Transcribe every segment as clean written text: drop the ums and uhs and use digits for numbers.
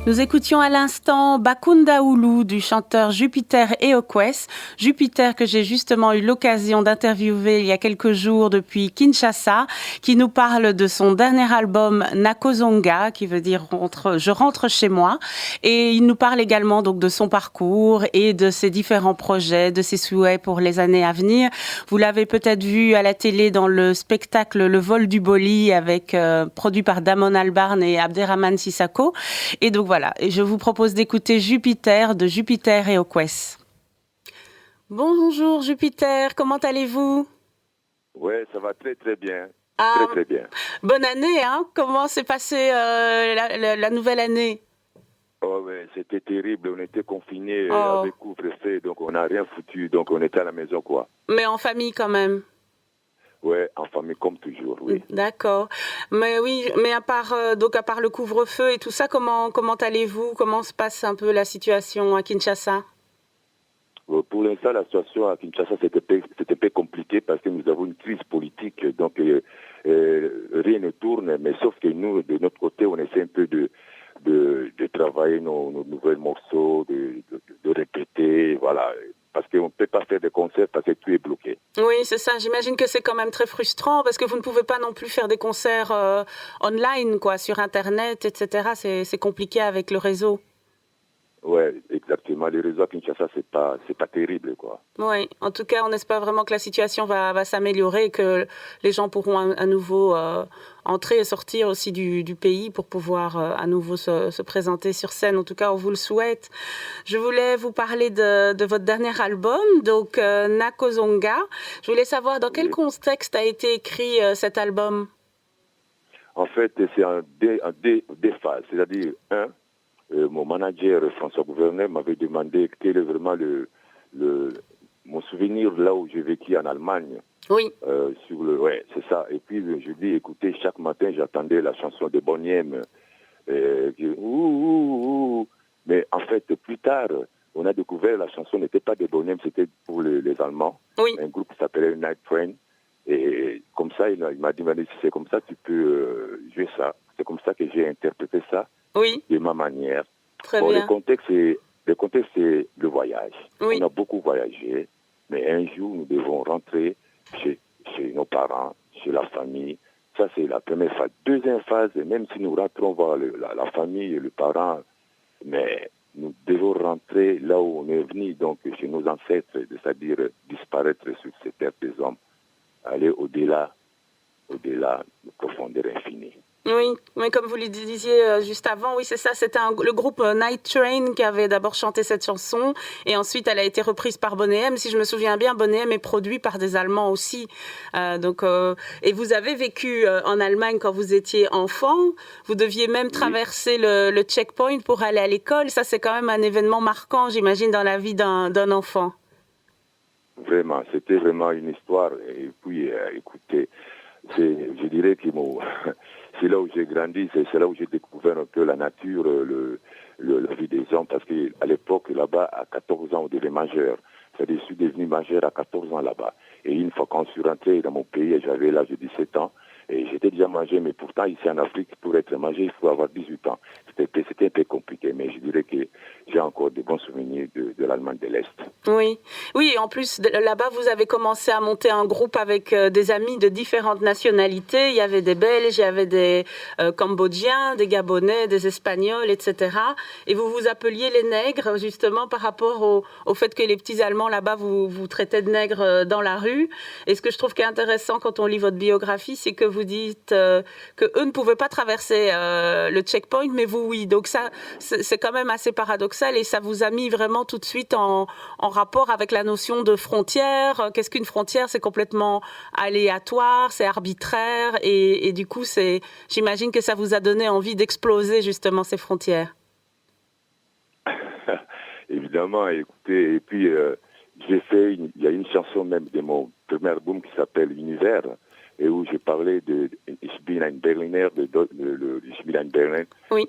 Nous écoutions à l'instant Bakunda Oulu du chanteur Jupiter Eokwes. Jupiter que j'ai justement eu l'occasion d'interviewer il y a quelques jours depuis Kinshasa, qui nous parle de son dernier album Nakozonga, qui veut dire je rentre chez moi. Et il nous parle également donc de son parcours et de ses différents projets, de ses souhaits pour les années à venir. Vous l'avez peut-être vu à la télé dans le spectacle Le vol du Boli produit par Damon Albarn et Abderrahmane Sissako. Et donc voilà, et je vous propose d'écouter Jupiter de Jupiter Eokwes. Bonjour Jupiter, comment allez-vous? Ouais, ça va très très bien. Très bien. Bonne année, hein? Comment s'est passée la nouvelle année? Oh ouais, c'était terrible, on était confinés avec couvre-feu, donc on n'a rien foutu, donc on était à la maison quoi. Mais en famille quand même? Ouais, en famille comme toujours, oui. D'accord. Mais oui, mais à part le couvre-feu et tout ça, comment allez-vous? Comment se passe un peu la situation à Kinshasa? Pour l'instant, la situation à Kinshasa, c'était peu compliqué parce que nous avons une crise politique, donc rien ne tourne, mais sauf que nous, de notre côté, on essaie un peu de travailler nos nouveaux morceaux, de répéter, voilà. Parce qu'on ne peut pas faire de concerts parce que tout est bloqué. Oui, c'est ça. J'imagine que c'est quand même très frustrant parce que vous ne pouvez pas non plus faire des concerts online, quoi, sur Internet, etc. C'est compliqué avec le réseau. Oui, exactement. Les réseaux à Kinshasa, c'est pas terrible, quoi. Oui, en tout cas, on espère vraiment que la situation va s'améliorer et que les gens pourront à nouveau entrer et sortir aussi du pays pour pouvoir à nouveau se présenter sur scène. En tout cas, on vous le souhaite. Je voulais vous parler de votre dernier album, donc Nakozonga. Je voulais savoir dans quel contexte a été écrit cet album. En fait, c'est en deux phases. C'est-à-dire, mon manager, François Gouverneur, m'avait demandé quel est vraiment mon souvenir là où j'ai vécu en Allemagne. Oui. Ouais, c'est ça. Et puis, je dis, écoutez, chaque matin, j'attendais la chanson de Boniem. Mais en fait, plus tard, on a découvert la chanson n'était pas de Boniem, c'était pour les Allemands. Oui. Un groupe qui s'appelait Night Train. Et comme ça, il m'a demandé si c'est comme ça, tu peux jouer ça. C'est comme ça que j'ai interprété ça. Oui. De ma manière. Très bien. Le contexte, c'est le voyage. Oui. On a beaucoup voyagé, mais un jour, nous devons rentrer chez nos parents, chez la famille. Ça, c'est la première phase. Deuxième phase, même si nous rentrons voir la famille et le parent, mais nous devons rentrer là où on est venu, donc chez nos ancêtres, c'est-à-dire disparaître sur cette terre des hommes, aller au-delà de profondeur infinie. Oui, mais comme vous le disiez juste avant, oui, c'est ça, c'était le groupe Night Train qui avait d'abord chanté cette chanson et ensuite elle a été reprise par Boney M. Si je me souviens bien, Boney M est produit par des Allemands aussi. Et vous avez vécu en Allemagne quand vous étiez enfant, vous deviez même traverser le checkpoint pour aller à l'école. Ça, c'est quand même un événement marquant, j'imagine, dans la vie d'un enfant. Vraiment, c'était vraiment une histoire. Et puis, écoutez, je dirais que c'est là où j'ai grandi, c'est là où j'ai découvert un peu la nature, la vie des hommes, parce qu'à l'époque, là-bas, à 14 ans, on devait majeur. C'est-à-dire, je suis devenu majeur à 14 ans là-bas. Et une fois qu'on suis rentré dans mon pays, j'avais l'âge de 17 ans, et j'étais déjà majeur, mais pourtant, ici en Afrique, pour être majeur, il faut avoir 18 ans. C'était un peu compliqué, mais je dirais que j'ai encore de bons souvenirs de l'Allemagne de l'Est. Oui, oui. En plus, là-bas, vous avez commencé à monter un groupe avec des amis de différentes nationalités. Il y avait des Belges, il y avait des Cambodgiens, des Gabonais, des Espagnols, etc. Et vous vous appeliez les nègres, justement, par rapport au fait que les petits Allemands, là-bas, vous traitaient de nègres dans la rue. Et ce que je trouve qui est intéressant quand on lit votre biographie, c'est que vous dites que eux ne pouvaient pas traverser le checkpoint, mais vous, oui. Donc ça, c'est quand même assez paradoxal et ça vous a mis vraiment tout de suite en rapport avec la notion de frontière. Qu'est-ce qu'une frontière? C'est complètement aléatoire, c'est arbitraire et du coup, j'imagine que ça vous a donné envie d'exploser justement ces frontières. Évidemment, écoutez, et puis il y a une chanson même de mon premier album qui s'appelle Univers, et où j'ai parlé de Ich bin ein Berliner, Ich bin ein Berlin. Oui.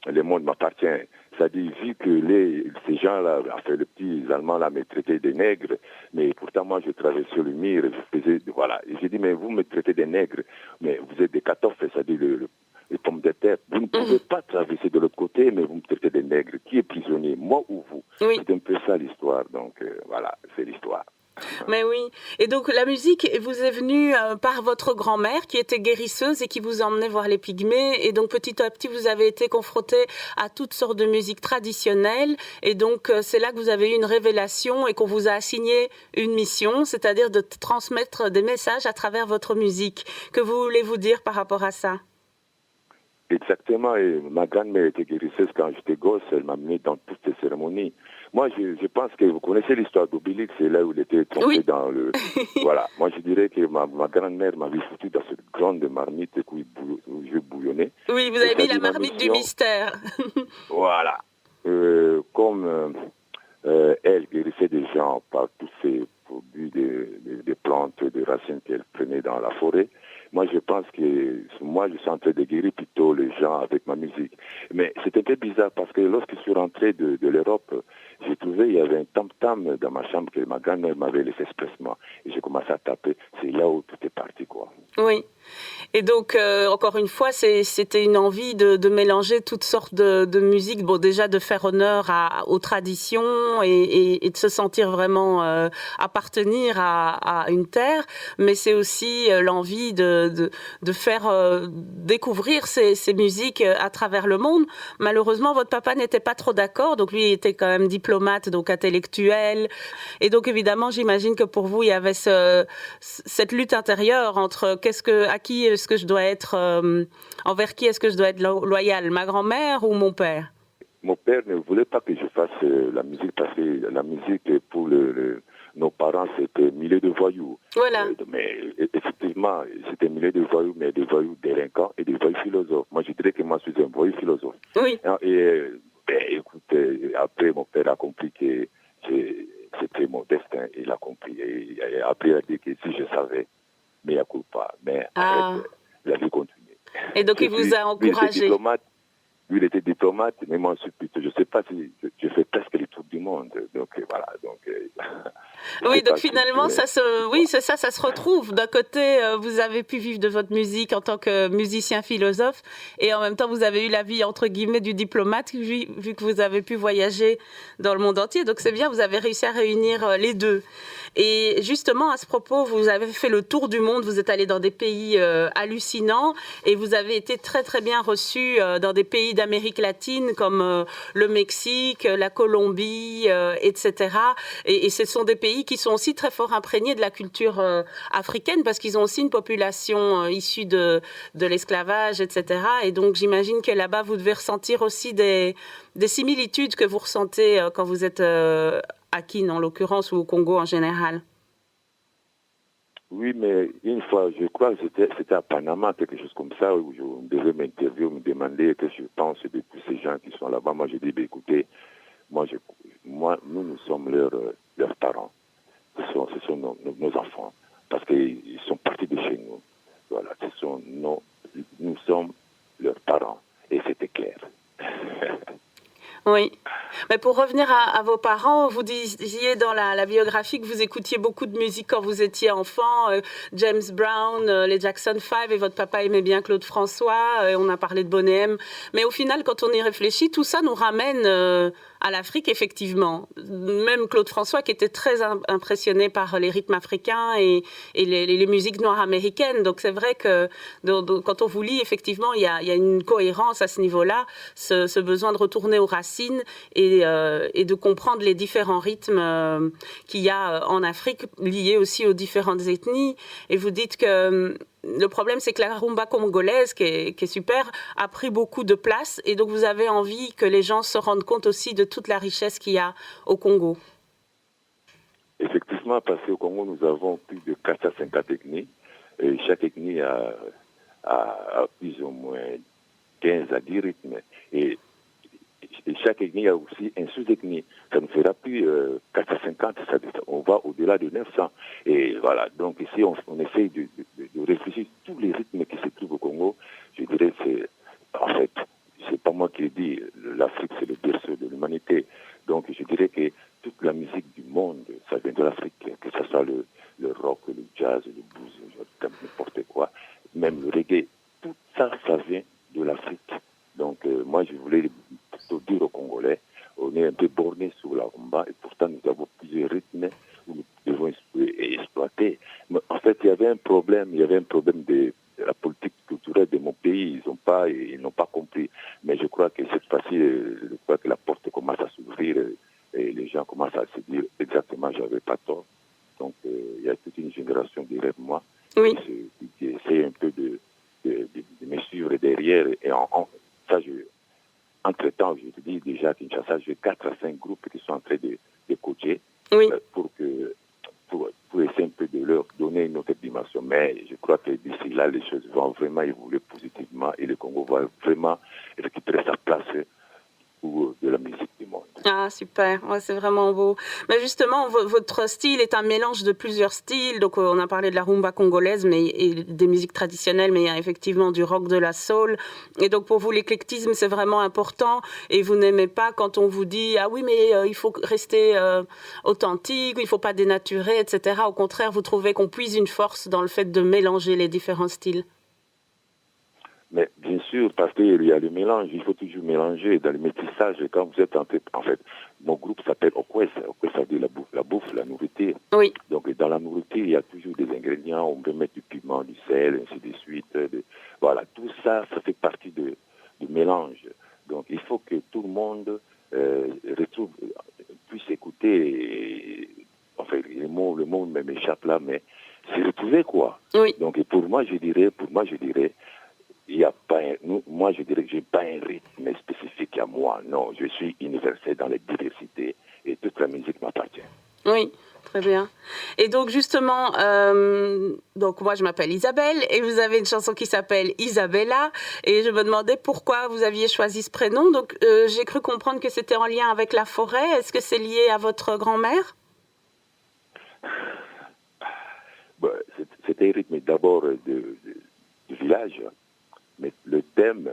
Le monde m'appartient. C'est-à-dire, vu que ces gens-là, enfin, les petits Allemands là, me traitaient de nègres, mais pourtant, moi, je traversais le mur, je faisais, voilà. Et j'ai dit, mais vous me traitez de nègres, mais vous êtes des cartofles, c'est-à-dire les pommes de terre. Vous ne pouvez pas traverser ou vous. Oui. C'est un peu ça l'histoire, donc voilà, c'est l'histoire. Mais oui. Et donc la musique vous est venue par votre grand-mère qui était guérisseuse et qui vous emmenait voir les Pygmées. Et donc petit à petit, vous avez été confronté à toutes sortes de musiques traditionnelles. Et donc c'est là que vous avez eu une révélation et qu'on vous a assigné une mission, c'est-à-dire de transmettre des messages à travers votre musique. Que voulez-vous dire par rapport à ça? Exactement, et ma grand-mère était guérisseuse quand j'étais gosse, elle m'a mis dans toutes ces cérémonies. Moi, je pense que vous connaissez l'histoire d'Obélix, c'est là où il était tombé Oui. dans le... Voilà, moi je dirais que ma grand-mère m'avait foutu dans cette grande marmite où je bouillonnais. Oui, vous avez mis la marmite du mystère. Voilà. Comme elle guérissait des gens par tous ces produits des plantes, des racines qu'elle prenait dans la forêt, moi, je pense que moi, je suis en train de guérir plutôt les gens avec ma musique. Mais c'est un peu bizarre parce que lorsque je suis rentré de l'Europe, j'ai trouvé il y avait un tam-tam dans ma chambre que ma grand-mère m'avait laissé expressement. Et j'ai commencé à taper. C'est là où tout est parti, quoi. Oui. Et donc, encore une fois, c'était une envie de mélanger toutes sortes de musiques. Bon, déjà de faire honneur aux traditions et de se sentir vraiment appartenir à une terre. Mais c'est aussi l'envie de faire découvrir ces musiques à travers le monde. Malheureusement, votre papa n'était pas trop d'accord. Donc, lui, il était quand même diplomate, donc intellectuel. Et donc, évidemment, j'imagine que pour vous, il y avait cette lutte intérieure entre à qui est-ce que je dois être, envers qui est-ce que je dois être loyal, ma grand-mère ou mon père? Mon père ne voulait pas que je fasse la musique parce que la musique pour nos parents c'était milliers de voyous. Voilà. Mais effectivement, c'était milliers de voyous, mais des voyous délinquants et des voyous philosophes. Moi, je dirais que moi, je suis un voyou philosophe. Oui. Et écoutez, après, mon père a compris que c'était mon destin. Il a compris. Et après, il a dit que si je savais, mais il n'y pas. Mais arrête, la vie continue. Et donc, il vous a encouragé. Lui, il était diplomate, mais moi, je ne sais pas si je fais presque les tours du monde. Donc, voilà. Donc, oui, donc finalement, c'est ça, ça se retrouve. D'un côté, vous avez pu vivre de votre musique en tant que musicien philosophe, et en même temps, vous avez eu la vie, entre guillemets, du diplomate, vu que vous avez pu voyager dans le monde entier. Donc, c'est bien, vous avez réussi à réunir les deux. Et justement, à ce propos, vous avez fait le tour du monde, vous êtes allé dans des pays hallucinants, et vous avez été très, très bien reçu dans des pays d'Amérique latine, comme le Mexique, la Colombie, etc. Et ce sont des pays qui sont aussi très fort imprégnés de la culture africaine parce qu'ils ont aussi une population issue de l'esclavage, etc. Et donc j'imagine que là-bas, vous devez ressentir aussi des similitudes que vous ressentez quand vous êtes à Kin, en l'occurrence, ou au Congo en général. Oui, mais une fois, je crois que c'était à Panama, quelque chose comme ça, où je devais m'interviewer, me demander ce que je pense de tous ces gens qui sont là-bas. Moi, j'ai dit, écoutez, nous sommes leurs parents. Ce sont nos enfants. Parce qu'ils sont partis de chez nous. Voilà, nous sommes leurs parents. Et c'était clair. Oui. Mais pour revenir à vos parents, vous disiez dans la biographie que vous écoutiez beaucoup de musique quand vous étiez enfant, James Brown, les Jackson 5, et votre papa aimait bien Claude François, on a parlé de Boney M. Mais au final, quand on y réfléchit, tout ça nous ramène à l'Afrique, effectivement. Même Claude François, qui était très impressionné par les rythmes africains et les musiques noires américaines. Donc c'est vrai que quand on vous lit, effectivement, il y a une cohérence à ce niveau-là, ce besoin de retourner aux racines et de comprendre les différents rythmes qu'il y a en Afrique, liés aussi aux différentes ethnies. Et vous dites que le problème, c'est que la rumba congolaise, qui est super, a pris beaucoup de place. Et donc, vous avez envie que les gens se rendent compte aussi de toute la richesse qu'il y a au Congo. Effectivement, parce qu'au Congo, nous avons plus de 450 ethnies. Et chaque ethnie a plus ou moins 15 à 10 rythmes. Et chaque ethnie a aussi un sous-ethnie. Ça ne fera plus 450, on va au-delà de 900. Et voilà, donc ici, on essaye de réfléchir tous les rythmes qui se trouvent au Congo. Je dirais que en fait, c'est pas moi qui le dis, l'Afrique, c'est le berceau de l'humanité. Donc je dirais que toute la musique du monde, ça vient de l'Afrique, que ce soit le rock, le jazz, le blues, n'importe quoi, même le reggae, tout ça, ça vient de l'Afrique. Donc moi, je voulais plutôt dire aux Congolais, on est un peu bornés un problème, de la politique culturelle de mon pays. Ils n'ont pas compris. Mais je crois que cette fois-ci, je crois que la porte commence à s'ouvrir et les gens commencent à se dire exactement, j'avais pas tort. Donc, il y a toute une génération derrière moi Oui. qui essaie un peu de me suivre derrière. Et entre-temps, je te dis déjà à Kinshasa, j'ai 4 à 5 groupes qui sont en train de coacher Oui. pour essayer un peu de leur donner une autre dimension. Mais je crois que d'ici là, les choses vont vraiment évoluer positivement et le Congo va vraiment récupérer sa place pour de la musique du monde. Ah, super, ouais, c'est vraiment beau. Mais justement, votre style est un mélange de plusieurs styles. Donc, on a parlé de la rumba congolaise et des musiques traditionnelles, mais il y a effectivement du rock, de la soul. Et donc, pour vous, l'éclectisme, c'est vraiment important. Et vous n'aimez pas quand on vous dit, ah oui, mais il faut rester authentique, il ne faut pas dénaturer, etc. Au contraire, vous trouvez qu'on puise une force dans le fait de mélanger les différents styles. Mais bien sûr, parce qu'il y a le mélange, il faut toujours mélanger dans le métissage. Quand vous êtes en fait, mon groupe s'appelle Okwes. Okwes, ça veut dire la bouffe, la nourriture. Oui. Donc, dans la nourriture, il y a toujours des ingrédients. On peut mettre du piment, du sel, ainsi de suite. Voilà, tout ça, ça fait partie du mélange. Donc, il faut que tout le monde puisse écouter. Enfin, le monde m'échappe là, mais c'est retrouver quoi. Oui. Donc, et pour moi, je dirais, il y a pas moi, je dirais que je n'ai pas un rythme spécifique à moi. Non, je suis universel dans la diversité et toute la musique m'appartient. Oui, très bien. Et donc, justement, donc moi, je m'appelle Isabelle et vous avez une chanson qui s'appelle Isabella. Et je me demandais pourquoi vous aviez choisi ce prénom. Donc, j'ai cru comprendre que c'était en lien avec la forêt. Est-ce que c'est lié à votre grand-mère? C'était un rythme d'abord du village. Mais le thème,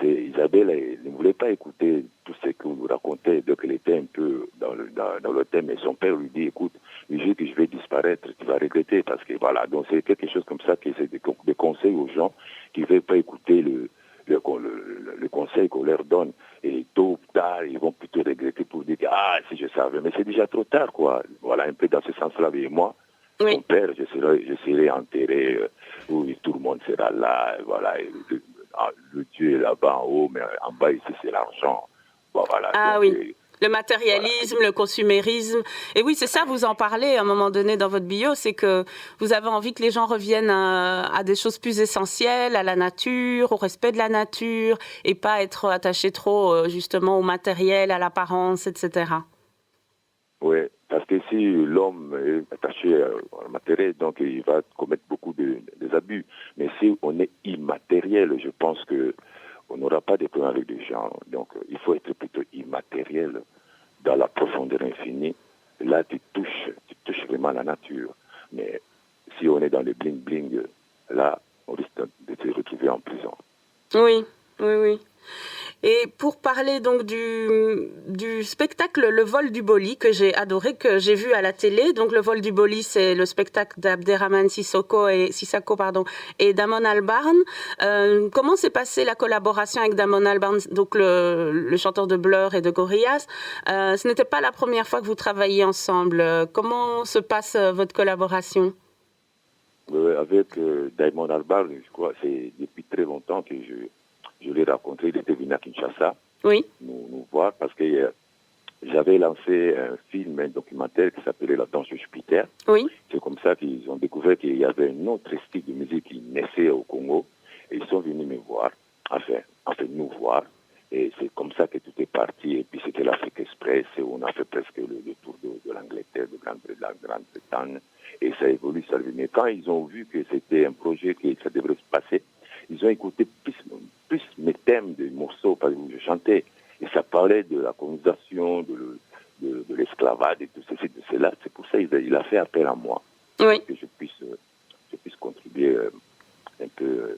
c'est Isabelle, elle ne voulait pas écouter tout ce que vous racontez, donc elle était un peu dans le thème. Et son père lui dit, écoute, le jour que je vais disparaître, tu vas regretter, parce que voilà, donc c'est quelque chose comme ça qui c'est des conseils aux gens qui ne veulent pas écouter le conseil qu'on leur donne. Et tôt ou tard, ils vont plutôt regretter pour dire, ah, si je savais, mais c'est déjà trop tard, quoi. Voilà, un peu dans ce sens-là, et moi. Oui. Mon père, je serai enterré où tout le monde sera là. Voilà, le Dieu est là-bas en haut, mais en bas ici c'est l'argent. Bon, voilà, Ah donc, oui. Le matérialisme, voilà. Le consumérisme. Et oui, c'est ça, vous en parlez à un moment donné dans votre bio, c'est que vous avez envie que les gens reviennent à des choses plus essentielles, à la nature, au respect de la nature, et pas être attachés trop justement au matériel, à l'apparence, etc. Oui, parce que si l'homme est attaché au matériel, donc il va commettre beaucoup des abus. Mais si on est immatériel, je pense qu'on n'aura pas de problème avec les gens. Donc il faut être plutôt immatériel dans la profondeur infinie. Là, tu touches vraiment la nature. Mais si on est dans le bling-bling, là, on risque de se retrouver en prison. Oui, oui, oui. Et pour parler donc du spectacle Le Vol du Boli, que j'ai adoré, que j'ai vu à la télé. Donc Le Vol du Boli, c'est le spectacle d'Abderrahmane Sissoko et Damon Albarn. Comment s'est passée la collaboration avec Damon Albarn, donc le chanteur de Blur et de Gorillaz? Ce n'était pas la première fois que vous travailliez ensemble. Comment se passe votre collaboration? Avec Damon Albarn, je crois, c'est depuis très longtemps que je l'ai rencontré, il était venu à Kinshasa oui. nous voir parce que j'avais lancé un film, un documentaire qui s'appelait La danse de Jupiter. Oui. C'est comme ça qu'ils ont découvert qu'il y avait un autre style de musique qui naissait au Congo et ils sont venus me voir, enfin nous voir. Et c'est comme ça que tout est parti. Et puis c'était l'Afrique Express et on a fait presque le tour de l'Angleterre, de la Grande-Bretagne. Et ça évolue, ça évolue. Mais quand ils ont vu que c'était un projet que ça devrait se passer, ils ont écouté plus mes thèmes de morceaux, par exemple, je chantais. Et ça parlait de la colonisation, de l'esclavage et tout ceci, de cela. C'est pour ça qu'il a fait appel à moi. Oui. Pour que je puisse contribuer un peu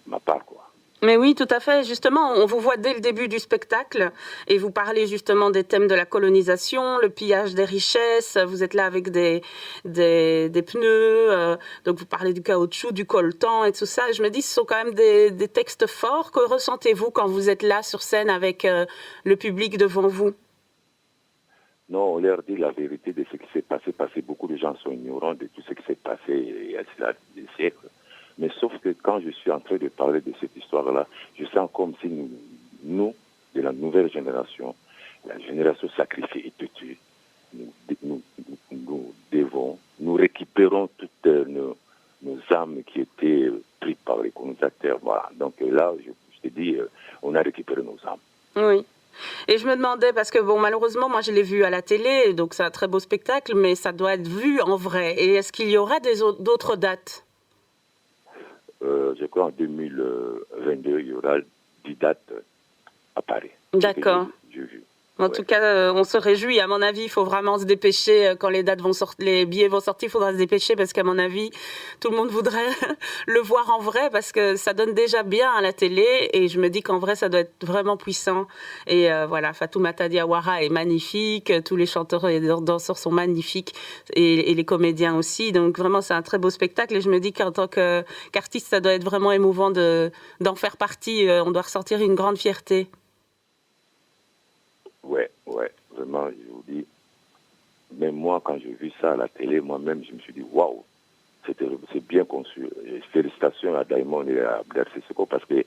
ma part, quoi. Mais oui, tout à fait. Justement, on vous voit dès le début du spectacle et vous parlez justement des thèmes de la colonisation, le pillage des richesses. Vous êtes là avec des pneus, donc vous parlez du caoutchouc, du coltan et tout ça. Et je me dis, ce sont quand même des textes forts. Que ressentez-vous quand vous êtes là sur scène avec le public devant vous? Non, on leur dit la vérité de ce qui s'est passé, parce que beaucoup de gens sont ignorants de tout ce qui s'est passé il y a cela des siècles. Mais sauf que quand je suis en train de parler de cette histoire-là, je sens comme si nous, de la nouvelle génération, la génération sacrifiée et têtue, nous récupérons toutes nos âmes qui étaient prises par les colonisateurs. Voilà. Donc là, je te dis, on a récupéré nos âmes. Oui. Et je me demandais, parce que bon, malheureusement, moi je l'ai vu à la télé, donc c'est un très beau spectacle, mais ça doit être vu en vrai. Et est-ce qu'il y aura d'autres dates? Je crois en 2022, il y aura 10 dates à Paris. D'accord. J'ai vu. En tout cas, on se réjouit. À mon avis, il faut vraiment se dépêcher. Quand les dates vont sortir, les billets vont sortir, il faudra se dépêcher parce qu'à mon avis, tout le monde voudrait le voir en vrai parce que ça donne déjà bien à la télé. Et je me dis qu'en vrai, ça doit être vraiment puissant. Et voilà, Fatoumata Diawara est magnifique. Tous les chanteurs et les danseurs sont magnifiques et les comédiens aussi. Donc vraiment, c'est un très beau spectacle. Et je me dis qu'en tant qu'artiste, ça doit être vraiment émouvant d'en faire partie. On doit ressentir une grande fierté. Ouais, vraiment, je vous dis, même moi, quand j'ai vu ça à la télé, moi-même, je me suis dit, waouh, c'est bien conçu. Et félicitations à Daimon et à Blair Sissoko, parce que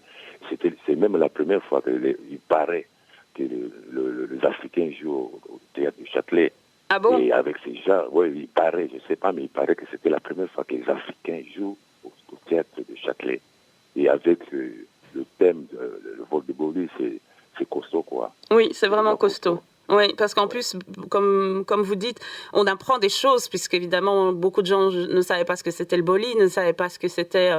c'est même la première fois qu'il paraît que les Africains jouent au théâtre du Châtelet. Ah bon? Et avec ces gens, oui, il paraît, je ne sais pas, mais il paraît que c'était la première fois que les Africains jouent au théâtre du Châtelet. Et avec le thème, le vol de Boli, c'est costaud, quoi. Oui, c'est vraiment costaud. Oui, parce qu'en plus, comme vous dites, on apprend des choses, puisqu'évidemment, beaucoup de gens ne savaient pas ce que c'était le Boli, ne savaient pas ce que c'était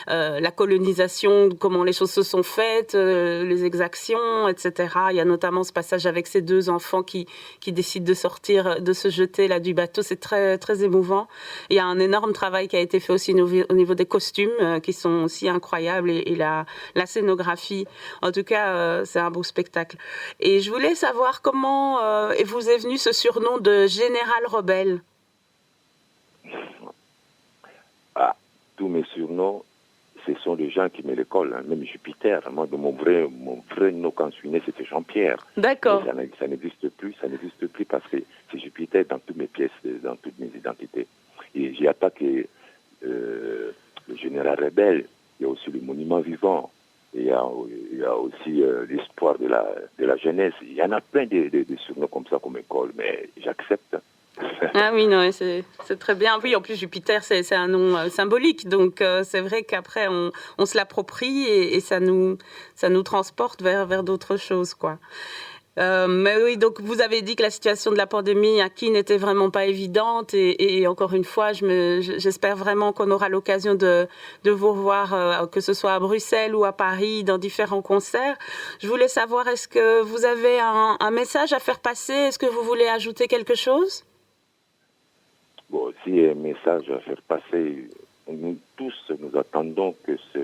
la colonisation, comment les choses se sont faites, les exactions, etc. Il y a notamment ce passage avec ces deux enfants qui décident de sortir, de se jeter là du bateau. C'est très, très émouvant. Il y a un énorme travail qui a été fait aussi au niveau des costumes, qui sont aussi incroyables, et la scénographie. En tout cas, c'est un beau spectacle. Et je voulais savoir comment vous est venu ce surnom de Général Rebelle? Ah, tous mes surnoms, ce sont des gens qui me les collent, hein. Même Jupiter. Moi, mon vrai nom quand je suis né, c'était Jean-Pierre. D'accord. Mais ça n'existe plus parce que c'est Jupiter dans toutes mes pièces, dans toutes mes identités. Et j'ai attaqué le Général Rebelle. Il y a aussi le monument vivant. Il y a aussi l'espoir de la jeunesse. Il y en a plein de surnoms comme ça qu'on m'école, mais j'accepte. Ah oui, non, c'est très bien. Oui, en plus, Jupiter, c'est un nom symbolique. Donc, c'est vrai qu'après, on se l'approprie et ça nous transporte vers d'autres choses, quoi. Mais oui, donc vous avez dit que la situation de la pandémie à n'était vraiment pas évidente et encore une fois, j'espère vraiment qu'on aura l'occasion de vous revoir, que ce soit à Bruxelles ou à Paris, dans différents concerts. Je voulais savoir, est-ce que vous avez un message à faire passer? Est-ce que vous voulez ajouter quelque chose? Bon, si un message à faire passer, nous tous, nous attendons que ce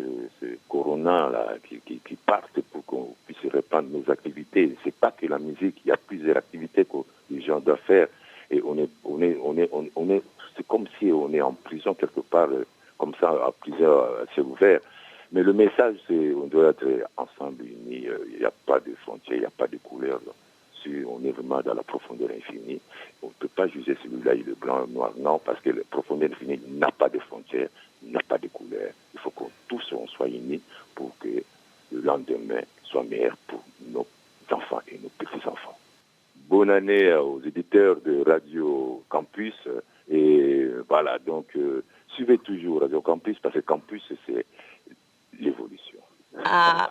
corona-là qui parte pour qu'on puisse répandre nos activités. C'est pas que la musique, il y a plusieurs activités que les gens doivent faire. Et c'est comme si on est en prison quelque part, comme ça, à plusieurs, c'est ouvert. Mais le message, c'est on doit être ensemble, unis. Il n'y a pas de frontières, il n'y a pas de couleurs. On est vraiment dans la profondeur infinie. On ne peut pas juger celui-là, il est blanc, noir, non, parce que la profondeur infinie n'a pas de frontières, n'a pas de couleurs. Il faut que tous on soit unis pour que le lendemain soit meilleur pour nos enfants et nos petits-enfants. Bonne année aux éditeurs de Radio Campus. Et voilà, donc suivez toujours Radio Campus parce que Campus, c'est l'évolution. Ah,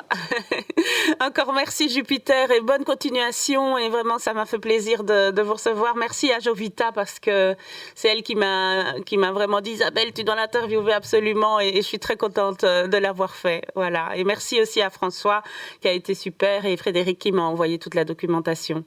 encore merci Jupiter et bonne continuation, et vraiment ça m'a fait plaisir de vous recevoir. Merci à Jovita parce que c'est elle qui m'a vraiment dit Isabelle, tu dois l'interviewer absolument, et je suis très contente de l'avoir fait. Voilà, et merci aussi à François qui a été super, et Frédéric qui m'a envoyé toute la documentation.